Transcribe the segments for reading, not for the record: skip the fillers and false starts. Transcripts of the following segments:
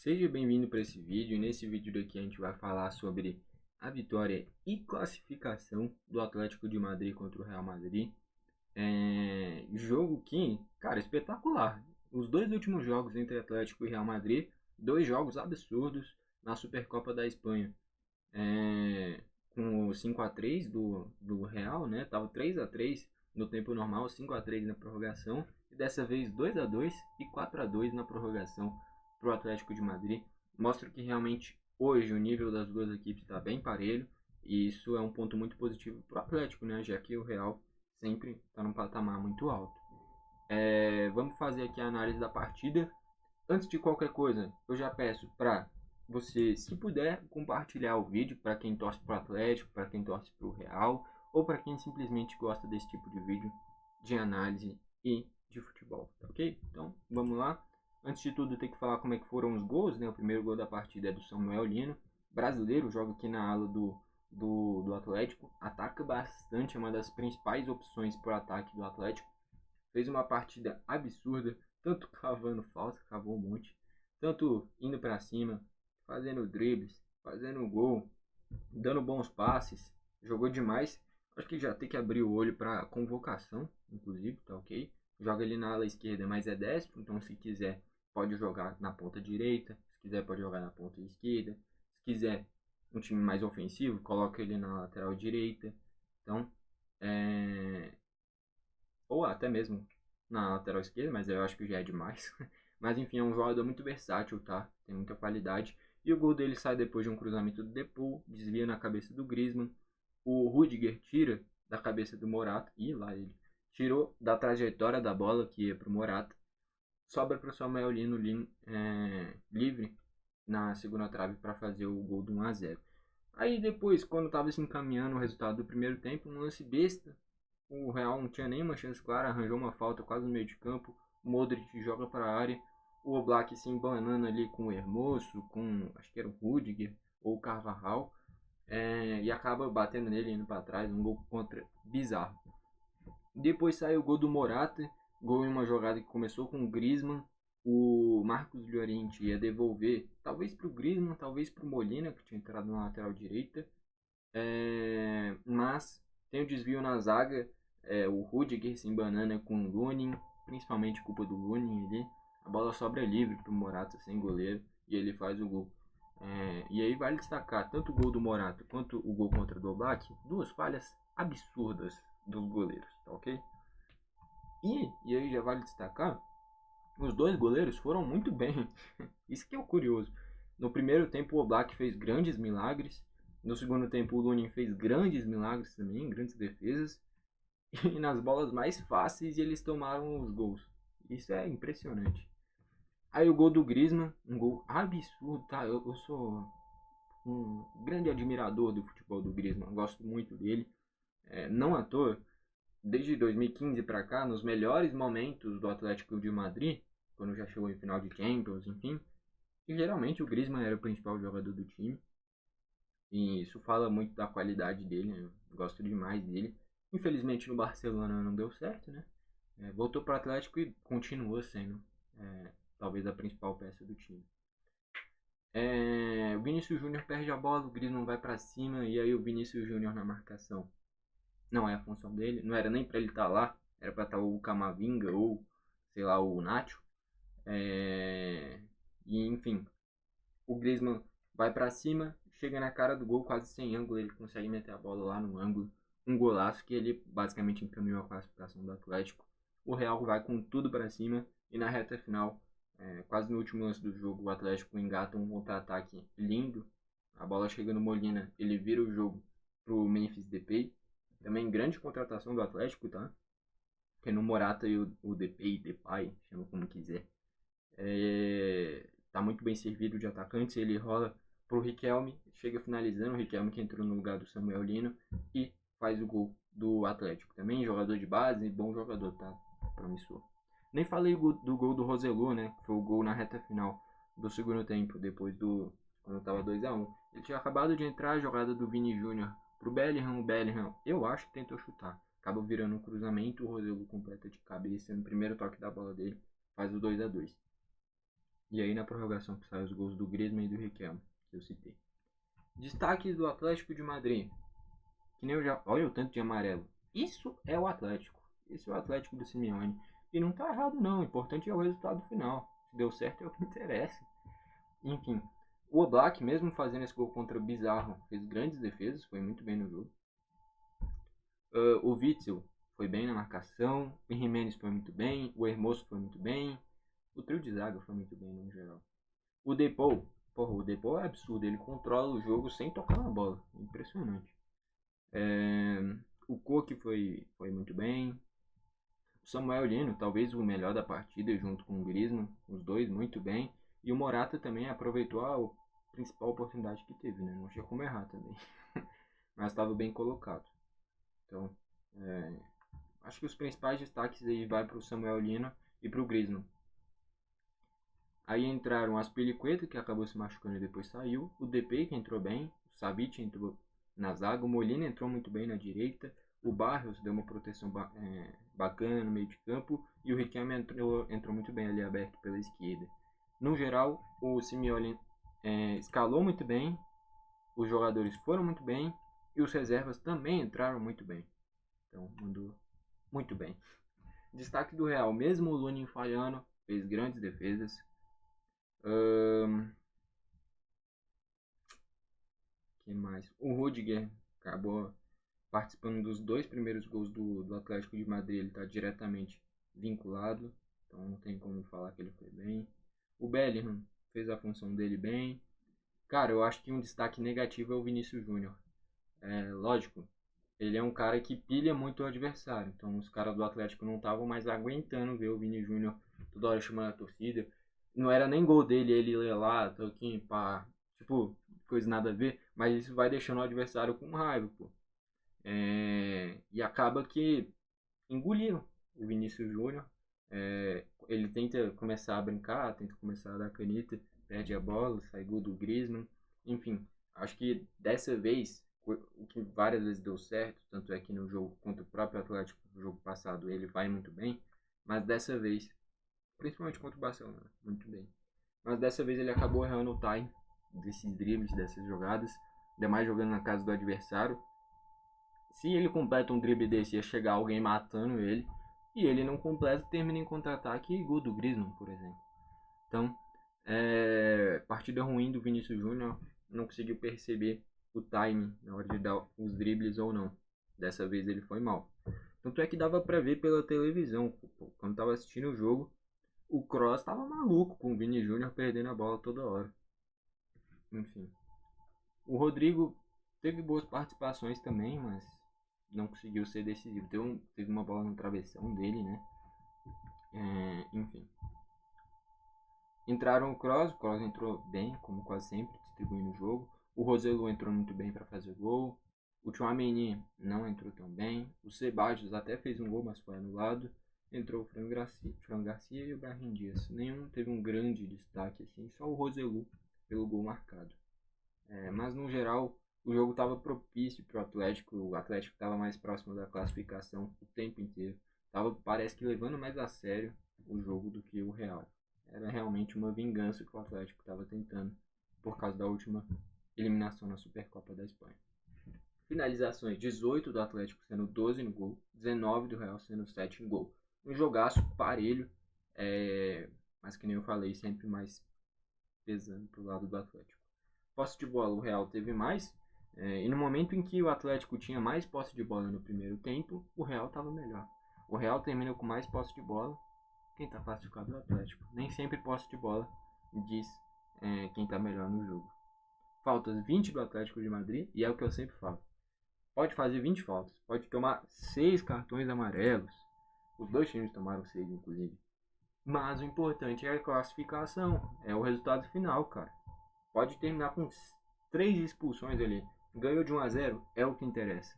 Seja bem-vindo para esse vídeo. Nesse vídeo daqui a gente vai falar sobre a vitória e classificação do Atlético de Madrid contra o Real Madrid. Jogo que, cara, espetacular. Os dois últimos jogos entre Atlético e Real Madrid, dois jogos absurdos na Supercopa da Espanha. Com o 5-3 do Real, né? Tava 3-3 no tempo normal, 5-3 na prorrogação. E dessa vez 2-2 e 4-2 na prorrogação para o Atlético de Madrid. Mostra que realmente hoje o nível das duas equipes está bem parelho. E isso é um ponto muito positivo para o Atlético, né? Já que o Real sempre está num patamar muito alto. Vamos fazer aqui a análise da partida. Antes de qualquer coisa, eu já peço para você, se puder, compartilhar o vídeo para quem torce para o Atlético, para quem torce para o Real, ou para quem simplesmente gosta desse tipo de vídeo de análise e de futebol, tá ok? Então, vamos lá. Antes de tudo, tem que falar como é que foram os gols, né? O primeiro gol da partida é do Samuel Lino, brasileiro, joga aqui na ala do Atlético, ataca bastante, é uma das principais opções para o ataque do Atlético. Fez uma partida absurda, tanto cavando falta, cavou um monte, tanto indo para cima, fazendo dribles, fazendo gol, dando bons passes, jogou demais. Acho que já tem que abrir o olho para convocação, inclusive, tá ok? Joga ali na ala esquerda, mas é destro, então se quiser pode jogar na ponta direita, se quiser pode jogar na ponta esquerda, se quiser um time mais ofensivo, coloca ele na lateral direita. Então, ou até mesmo na lateral esquerda, mas eu acho que já é demais. Mas enfim, é um jogador muito versátil, tá? Tem muita qualidade. E o gol dele sai depois de um cruzamento do Depou, desvia na cabeça do Griezmann. O Rudiger tira da cabeça do Morata, e lá ele tirou da trajetória da bola que ia pro Morata. Sobra para o Samuel Lino livre na segunda trave para fazer o gol do 1-0. Aí depois, quando estava se encaminhando o resultado do primeiro tempo, um lance besta, o Real não tinha nenhuma chance clara, arranjou uma falta quase no meio de campo. O Modric joga para a área. O Oblak se embanando ali com o Hermoso, com acho que era o Rudiger ou o Carvajal. E acaba batendo nele indo para trás. Um gol contra bizarro. Depois saiu o gol do Morata. Gol em uma jogada que começou com o Griezmann. O Marcos Llorente ia devolver, talvez para o Griezmann, talvez para o Molina, que tinha entrado na lateral direita. Mas tem o desvio na zaga. O Rudiger se embanana com o Lunin, principalmente culpa do Lunin ali. A bola sobra livre para o Morata sem goleiro e ele faz o gol. E aí vale destacar tanto o gol do Morata quanto o gol contra o Oblak, duas falhas absurdas dos goleiros, tá ok? E aí já vale destacar, os dois goleiros foram muito bem. Isso que é o curioso. No primeiro tempo o Oblak fez grandes milagres. No segundo tempo o Lunin fez grandes milagres também, grandes defesas. E nas bolas mais fáceis eles tomaram os gols. Isso é impressionante. Aí o gol do Griezmann, um gol absurdo, tá? Eu sou um grande admirador do futebol do Griezmann, gosto muito dele. Não à toa, desde 2015 para cá, nos melhores momentos do Atlético de Madrid, quando já chegou em final de Champions, enfim, e geralmente o Griezmann era o principal jogador do time. E isso fala muito da qualidade dele, né? Eu gosto demais dele. Infelizmente no Barcelona não deu certo, né? Voltou para o Atlético e continuou sendo talvez a principal peça do time. O Vinícius Júnior perde a bola, o Griezmann vai para cima e aí o Vinícius Júnior na marcação. Não é a função dele, não era nem para ele estar lá, era para estar o Camavinga ou, sei lá, o Nacho. E enfim, o Griezmann vai para cima, chega na cara do gol, quase sem ângulo, ele consegue meter a bola lá no ângulo. Um golaço que ele basicamente encaminhou a classificação do Atlético. O Real vai com tudo para cima e na reta final, quase no último lance do jogo, o Atlético engata um contra-ataque lindo. A bola chega no Molina, ele vira o jogo pro Memphis Depay. Também grande contratação do Atlético, tá? Que é no Morata e o Depay, chama como quiser. Tá muito bem servido de atacantes, ele rola pro Riquelme, chega finalizando, o Riquelme que entrou no lugar do Samuel Lino e faz o gol do Atlético. Também jogador de base, bom jogador, tá? Promissor. Nem falei do gol do Roselu, né? Que foi o gol na reta final do segundo tempo, depois quando tava 2-1. Ele tinha acabado de entrar, a jogada do Vini Júnior pro Bellingham, o Bellingham, eu acho que tentou chutar. Acaba virando um cruzamento, o Roselu completa de cabeça no primeiro toque da bola dele, faz o 2-2. E aí na prorrogação que saem os gols do Griezmann e do Riquelme, que eu citei. Destaques do Atlético de Madrid. Que nem eu já... Olha o tanto de amarelo. Isso é o Atlético. Esse é o Atlético do Simeone. E não tá errado não. O importante é o resultado final. Se deu certo é o que interessa. Enfim. O Oblak, mesmo fazendo esse gol contra o Bizarro, fez grandes defesas. Foi muito bem no jogo. O Witzel foi bem na marcação. O Jimenez foi muito bem. O Hermoso foi muito bem. O trio de zaga foi muito bem no geral. O Depou. Porra, o Depou é absurdo. Ele controla o jogo sem tocar na bola. Impressionante. O Koke foi muito bem. O Samuel Lino, talvez o melhor da partida, junto com o Griezmann. Os dois muito bem. E o Morata também aproveitou a principal oportunidade que teve, né? Não tinha como errar também. Mas estava bem colocado. Então, acho que os principais destaques aí vai para o Samuel Lino e para o Griezmann. Aí entraram o Azpilicueta, que acabou se machucando e depois saiu. O Depay, que entrou bem. O Savic entrou na zaga. O Molina entrou muito bem na direita. O Barrios deu uma proteção bacana no meio de campo. E o Riquelme entrou muito bem ali aberto pela esquerda. No geral, o Simeone escalou muito bem. Os jogadores foram muito bem. E os reservas também entraram muito bem. Então, mandou muito bem. Destaque do Real. Mesmo o Lunin falhando, fez grandes defesas. Que mais? O Rudiger acabou participando dos 2 primeiros gols do Atlético de Madrid. Ele está diretamente vinculado, então não tem como falar que ele foi bem. O Bellingham fez a função dele bem. Cara, eu acho que um destaque negativo é o Vinícius Júnior. Lógico, ele é um cara que pilha muito o adversário. Então os caras do Atlético não estavam mais aguentando ver o Vini Júnior toda hora chamando a torcida. Não era nem gol dele, ele ia lá, toquinho, pá. Tipo, coisa nada a ver. Mas isso vai deixando o adversário com raiva, pô. E acaba que engoliram o Vinícius Júnior. Ele tenta começar a brincar, tenta começar a dar caneta, perde a bola, sai gol do Griezmann. Enfim, acho que dessa vez, o que várias vezes deu certo, tanto é que no jogo contra o próprio Atlético, no jogo passado, ele vai muito bem, mas dessa vez, principalmente contra o Barcelona, muito bem. Mas dessa vez ele acabou errando o time desses dribles, dessas jogadas, ainda mais jogando na casa do adversário. Se ele completa um drible desse, ia chegar alguém matando ele, e ele não completa, termina em contra-ataque e gol do Griezmann, por exemplo. Então, partida ruim do Vinícius Júnior, não conseguiu perceber o timing na hora de dar os dribles ou não. Dessa vez ele foi mal. Tanto é que dava pra ver pela televisão, quando tava assistindo o jogo, o Kroos tava maluco com o Vini Júnior perdendo a bola toda hora. Enfim. O Rodrigo teve boas participações também, mas não conseguiu ser decisivo. Teve uma bola no travessão dele, né? Enfim. Entraram o Kroos entrou bem, como quase sempre, distribuindo o jogo. O Roselu entrou muito bem para fazer gol. O Tchouaméni não entrou tão bem. O Ceballos até fez um gol, mas foi anulado. Entrou o Fran Garcia e o Brahim Dias. Nenhum teve um grande destaque assim, só o Roselu pelo gol marcado. Mas no geral, o jogo estava propício para o Atlético. O Atlético estava mais próximo da classificação o tempo inteiro. Parece que levando mais a sério o jogo do que o Real. Era realmente uma vingança que o Atlético estava tentando por causa da última eliminação na Supercopa da Espanha. Finalizações: 18 do Atlético sendo 12 no gol, 19 do Real sendo 7 em gol. Um jogaço parelho, mas que nem eu falei, sempre mais pesando pro lado do Atlético. Posse de bola, o Real teve mais, e no momento em que o Atlético tinha mais posse de bola no primeiro tempo, o Real estava melhor. O Real termina com mais posse de bola. Quem está classificado é o Atlético. Nem sempre posse de bola diz quem está melhor no jogo. Faltas 20 do Atlético de Madrid, e é o que eu sempre falo. Pode fazer 20 faltas, pode tomar 6 cartões amarelos. Os dois times tomaram 6, inclusive. Mas o importante é a classificação, é o resultado final, cara. Pode terminar com 3 expulsões ali. Ganhou de 1-0, é o que interessa.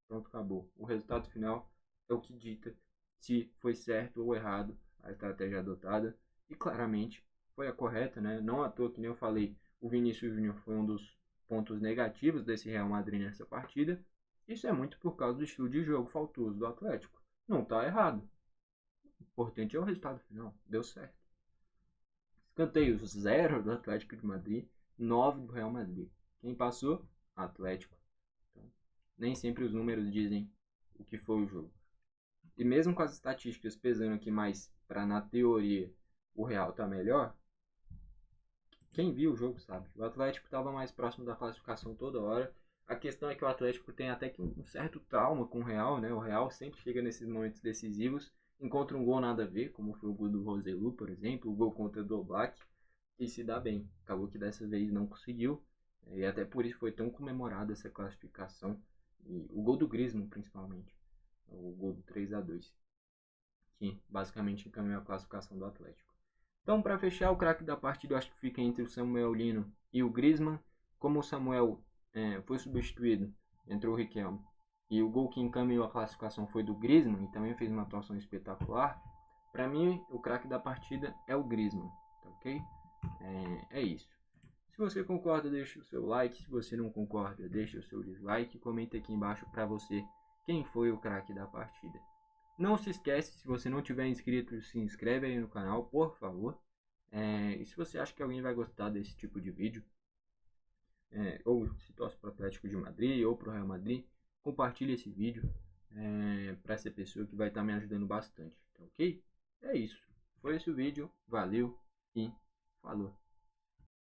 Pronto, acabou. O resultado final é o que dita se foi certo ou errado a estratégia adotada. E claramente foi a correta, né? Não à toa, que nem eu falei, o Vinícius Júnior foi um dos pontos negativos desse Real Madrid nessa partida. Isso é muito por causa do estilo de jogo faltoso do Atlético. Não tá errado. O importante é o resultado final. Deu certo. Escanteios 0 do Atlético de Madrid, 9 do Real Madrid. Quem passou? Atlético. Então, nem sempre os números dizem o que foi o jogo. E mesmo com as estatísticas pesando aqui mais para, na teoria, o Real tá melhor, quem viu o jogo sabe. O Atlético estava mais próximo da classificação toda hora. A questão é que o Atlético tem até que um certo trauma com o Real, né? O Real sempre chega nesses momentos decisivos, encontra um gol nada a ver, como foi o gol do Roselu, por exemplo, o gol contra o Oblak, e se dá bem. Acabou que dessa vez não conseguiu, e até por isso foi tão comemorada essa classificação. E o gol do Griezmann, principalmente, o gol do 3-2, que basicamente encaminhou a classificação do Atlético. Então, para fechar, o craque da partida eu acho que fica entre o Samuel Lino e o Griezmann. Como o Samuel foi substituído, entrou o Riquelme, e o gol que encaminhou a classificação foi do Griezmann, e também fez uma atuação espetacular. Para mim, o craque da partida é o Griezmann, tá ok? É isso. Se você concorda, deixa o seu like. Se você não concorda, deixa o seu dislike. Comenta aqui embaixo para você quem foi o craque da partida. Não se esquece, se você não tiver inscrito, se inscreve aí no canal, por favor. E se você acha que alguém vai gostar desse tipo de vídeo, ou se torce para o Atlético de Madrid ou para o Real Madrid, compartilhe esse vídeo para essa pessoa que vai estar me ajudando bastante, tá ok? É isso. Foi esse o vídeo, valeu e falou.